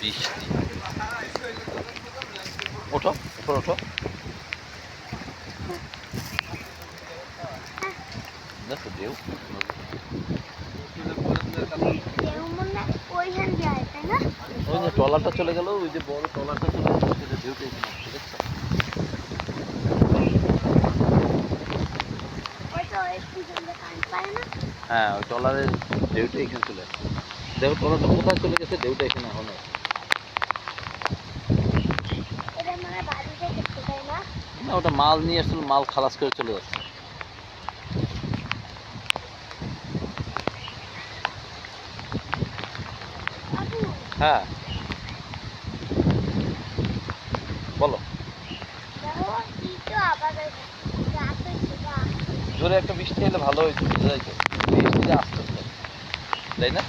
বৃষ্টি। ওঠো উপর ওঠো, দেখো ঢেউ ওই যে ট্রলারটা চলে গেল, ওই যে বড় ট্রলারটা চলে গেল, সেটা ঢেউটা এখানে আসছে, দেখছো? হ্যাঁ ওই ট্রলারের ঢেউটা এখানে চলে আসছে। দেখো ট্রলারটা কোথায় চলে গেছে, ঢেউটা এখানে এখন আসছে। না ওটা মাল নিয়ে আসছিল, মাল খালাস করে চলে যাচ্ছে। হ্যাঁ বলো, জোরে একটা বৃষ্টি এলে ভালো হইতো, বুঝা যাইতো। বৃষ্টিটা আসতে তাই না?